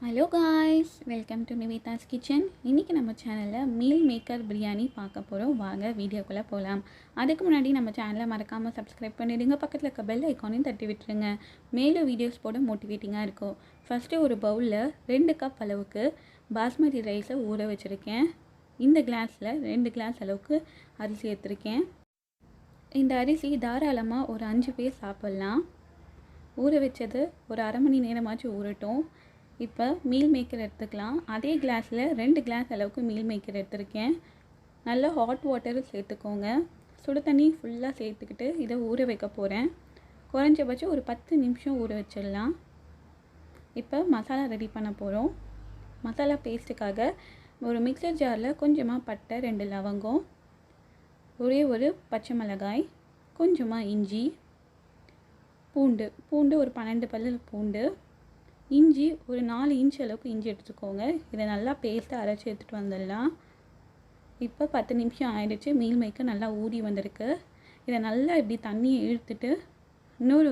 Hello guys, welcome to Nivetha's kitchen. இன்றைக்கி நம்ம சேனலில் மீல் மேக்கர் பிரியாணி பார்க்க போகிறோம். வாங்க வீடியோக்குள்ளே போகலாம். அதுக்கு முன்னாடி நம்ம சேனலை மறக்காமல் சப்ஸ்கிரைப் பண்ணிவிடுங்க. பக்கத்தில் இருக்க பெல் ஐக்கானையும் தட்டி விட்டுருங்க. மேலும் வீடியோஸ் போட மோட்டிவேட்டிங்காக இருக்கும். ஃபஸ்ட்டு ஒரு பவுலில் 2 கப் அளவுக்கு பாஸ்மதி ரைஸை ஊற வச்சுருக்கேன். இந்த கிளாஸில் 2 கிளாஸ் அளவுக்கு அரிசி எடுத்துருக்கேன். இந்த அரிசி தாராளமாக ஒரு 5 பேர் சாப்பிட்லாம். ஊற வச்சது ஒரு அரை மணி நேரமாச்சும் ஊறட்டும். இப்போ மீல் மேக்கர் எடுத்துக்கலாம். அதே கிளாஸில் 2 கிளாஸ் அளவுக்கு மீல் மேக்கர் எடுத்துருக்கேன். நல்லா ஹாட் வாட்டர் சேர்த்துக்கோங்க. சுடு தண்ணி ஃபுல்லாக சேர்த்துக்கிட்டு இதை ஊற வைக்க போகிறேன். குறைஞ்சபட்சம் ஒரு 10 நிமிஷம் ஊற வச்சிடலாம். இப்போ மசாலா ரெடி பண்ண போகிறோம். மசாலா பேஸ்ட்டுக்காக ஒரு மிக்சர் ஜாரில் கொஞ்சமாக பட்டை, 2 லவங்கம், ஒரே ஒரு பச்சை மிளகாய், கொஞ்சமாக இஞ்சி, பூண்டு ஒரு 12 பல்லு பூண்டு, இஞ்சி ஒரு 4 இன்ச் அளவுக்கு இஞ்சி எடுத்துக்கோங்க. இதை நல்லா பேஸ்ட்டாக அரைச்சி எடுத்துகிட்டு வந்துடலாம். இப்போ 10 நிமிஷம் ஆயிடுச்சு. மீல் மேக்கர் நல்லா ஊறி வந்திருக்கு. இதை நல்லா இப்படி தண்ணியை இழுத்துட்டு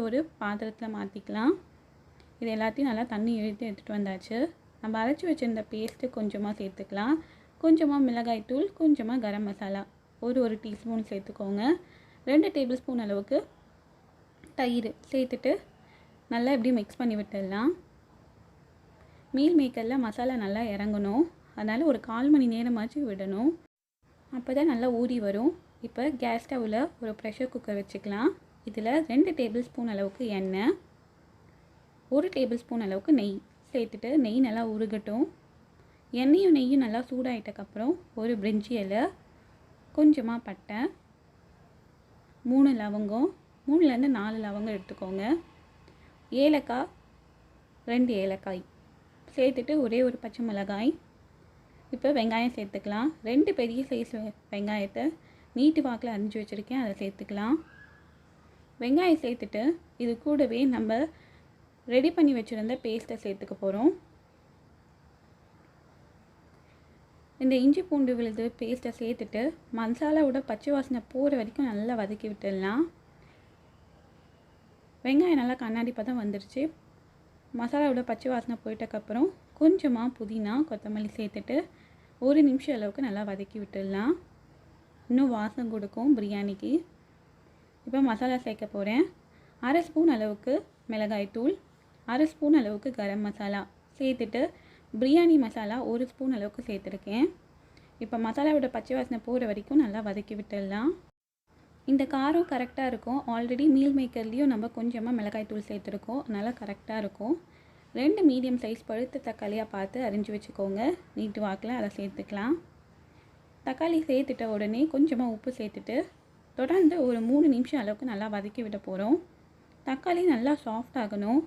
ஒரு பாத்திரத்தில் மாற்றிக்கலாம். இது எல்லாத்தையும் நல்லா தண்ணி இழுத்து எடுத்துகிட்டு வந்தாச்சு. நம்ம அரைச்சி வச்சுருந்த பேஸ்ட்டு கொஞ்சமாக சேர்த்துக்கலாம். கொஞ்சமாக மிளகாய்த்தூள், கொஞ்சமாக கரம் மசாலா ஒரு டீஸ்பூன் சேர்த்துக்கோங்க. 2 டேபிள் ஸ்பூன் அளவுக்கு தயிர் சேர்த்துட்டு நல்லா இப்படி மிக்ஸ் பண்ணி விட்டுடலாம். மீல் மேக்கரில் மசாலா நல்லா இறங்கணும். அதனால் ஒரு 1/4 மணி நேரமாச்சு விடணும். அப்போ தான் நல்லா ஊறி வரும். இப்போ கேஸ் ஸ்டவ்வில் ஒரு ப்ரெஷர் குக்கர் வச்சுக்கலாம். இதில் 2 டேபிள் ஸ்பூன் அளவுக்கு எண்ணெய், 1 டேபிள் ஸ்பூன் அளவுக்கு நெய் சேர்த்துட்டு நெய் நல்லா உருகட்டும். எண்ணெயும் நெய்யும் நல்லா சூடாயிட்டக்கப்புறம் ஒரு பிரிஞ்சி இலை, கொஞ்சமாக பட்டை, 3 லவங்கம், 3லேருந்து 4 லவங்கம் எடுத்துக்கோங்க. ஏலக்காய் 2 ஏலக்காய் சேர்த்துட்டு ஒரே ஒரு பச்சை மிளகாய். இப்போ வெங்காயம் சேர்த்துக்கலாம். 2 பெரிய சைஸ் வெங்காயத்தை நீட்டு வாக்கில் அரிஞ்சு வச்சுருக்கேன். அதை சேர்த்துக்கலாம். வெங்காயம் சேர்த்துட்டு இது கூடவே நம்ம ரெடி பண்ணி வச்சுருந்த பேஸ்ட்டை சேர்த்துக்க போகிறோம். இந்த இஞ்சி பூண்டு விழுது பேஸ்ட்டை சேர்த்துட்டு மசாலாவோட பச்சை வாசனை போகிற வரைக்கும் நல்லா வதக்கி விட்டுடலாம். வெங்காயம் நல்லா கண்ணாடி பதம் வந்துடுச்சு. மசாலாவோட பச்சை வாசனை போயிட்டக்கப்புறம் கொஞ்சமாக புதினா, கொத்தமல்லி சேர்த்துட்டு 1 நிமிஷம் அளவுக்கு நல்லா வதக்கி விட்டுடலாம். இன்னும் வாசம் கொடுக்கும் பிரியாணிக்கு. இப்போ மசாலா சேர்க்க போகிறேன். 1/2 ஸ்பூன் அளவுக்கு மிளகாய்த்தூள், 1/2 ஸ்பூன் அளவுக்கு கரம் மசாலா சேர்த்துட்டு பிரியாணி மசாலா 1 ஸ்பூன் அளவுக்கு சேர்த்துருக்கேன். இப்போ மசாலாவோட பச்சை வாசனை போகிற வரைக்கும் நல்லா வதக்கி விட்டுடலாம். இந்த காரம் கரெக்டாக இருக்கும். ஆல்ரெடி மீல் மேக்கர்லேயும் நம்ம கொஞ்சமாக மிளகாய்த்தூள் சேர்த்துருக்கோம். அதனால் கரெக்டாக இருக்கும். 2 மீடியம் சைஸ் பழுத்த தக்காளியாக பார்த்து அரிஞ்சு வச்சுக்கோங்க. நீட்டு வாக்கில் அதை சேர்த்துக்கலாம். தக்காளி சேர்த்துட்ட உடனே கொஞ்சமாக உப்பு சேர்த்துட்டு தொடர்ந்து ஒரு 3 நிமிஷம் அளவுக்கு நல்லா வதக்கி விட போகிறோம். தக்காளி நல்லா சாஃப்ட் ஆகணும்.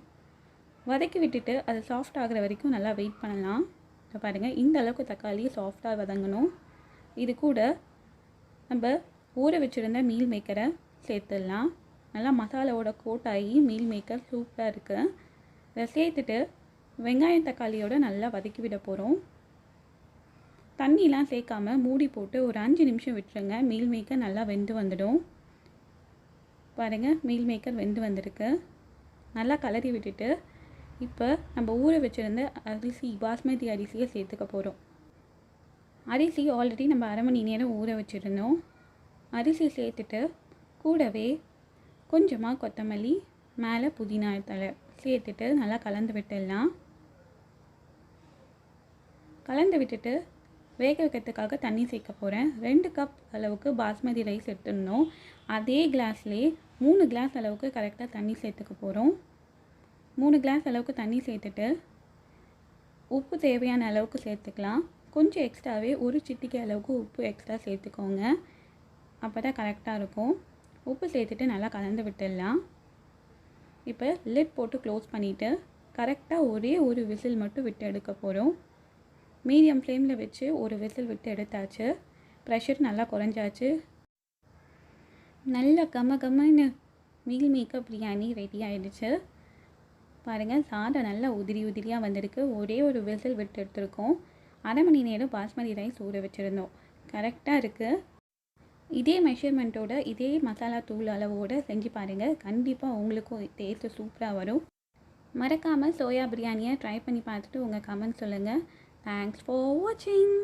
வதக்கி விட்டுட்டு அது சாஃப்ட் ஆகிற வரைக்கும் நல்லா வெயிட் பண்ணலாம். இப்போ பாருங்கள், இந்த அளவுக்கு தக்காளி சாஃப்டாக வதங்கணும். இது கூட நம்ம ஊற வச்சுருந்த மீல் மேக்கரை சேர்த்துடலாம். நல்லா மசாலாவோட கோட்டாகி மீல் மேக்கர் சூப்பராக இருக்குது. இதை சேர்த்துட்டு வெங்காயம் தக்காளியோடு நல்லா வதக்கி விட போகிறோம். தண்ணிலாம் சேர்க்காமல் மூடி போட்டு ஒரு 5 நிமிஷம் விட்டுருங்க. மீல் மேக்கர் நல்லா வெந்து வந்துடும். பாருங்கள், மீல் மேக்கர் வெந்து வந்திருக்கு. நல்லா கலரி விட்டுட்டு இப்போ நம்ம ஊற வச்சுருந்த அரிசி, பாஸ்மதி அரிசியை சேர்த்துக்க போகிறோம். அரிசி ஆல்ரெடி நம்ம அரை மணி நேரம் ஊற வச்சுருந்தோம். அரிசி சேர்த்துட்டு கூடவே கொஞ்சமாக கொத்தமல்லி, மேலே புதினா தழை சேர்த்துட்டு நல்லா கலந்து விட்டுடலாம். கலந்து விட்டுட்டு வேக வைக்கிறதுக்காக தண்ணி சேர்க்க போகிறேன். 2 கப் அளவுக்கு பாஸ்மதி ரைஸ் எடுத்துருந்தோம். அதே கிளாஸ்லேயே 3 கிளாஸ் அளவுக்கு கரெக்டாக தண்ணி சேர்த்துக்க போகிறோம். 3 கிளாஸ் அளவுக்கு தண்ணி சேர்த்துட்டு உப்பு தேவையான அளவுக்கு சேர்த்துக்கலாம். கொஞ்சம் எக்ஸ்ட்ராவே ஒரு சிட்டிகை அளவுக்கு உப்பு எக்ஸ்ட்ரா சேர்த்துக்கோங்க. அப்போ தான் கரெக்டாக இருக்கும். உப்பு சேர்த்துட்டு நல்லா கலந்து விட்டுடலாம். இப்போ லிட் போட்டு க்ளோஸ் பண்ணிவிட்டு கரெக்டாக ஒரே ஒரு விசில் மட்டும் விட்டு எடுக்க போகிறோம். மீடியம் ஃப்ளேமில் வச்சு ஒரு விசில் விட்டு எடுத்தாச்சு. ப்ரெஷர் நல்லா குறைஞ்சாச்சு. நல்ல கமன்னு மீல் மேக்கர் பிரியாணி ரெடி ஆகிடுச்சு. பாருங்கள், சாதம் நல்லா உதிரியாக வந்திருக்கு. ஒரே ஒரு விசில் விட்டு எடுத்துருக்கோம். அரை மணி நேரம் பாஸ்மதி ரைஸ் ஊற வச்சுருந்தோம். கரெக்டாக இருக்குது. இதே மெஷர்மெண்ட்டோட, இதே மசாலா தூள் அளவோடு செஞ்சு பாருங்கள். கண்டிப்பாக உங்களுக்கும் டேஸ்ட்டு சூப்பராக வரும். மறக்காமல் சோயா பிரியாணியை ட்ரை பண்ணி பார்த்துட்டு உங்கள் கமெண்ட் சொல்லுங்கள். தேங்க்ஸ் ஃபார் வாட்சிங்.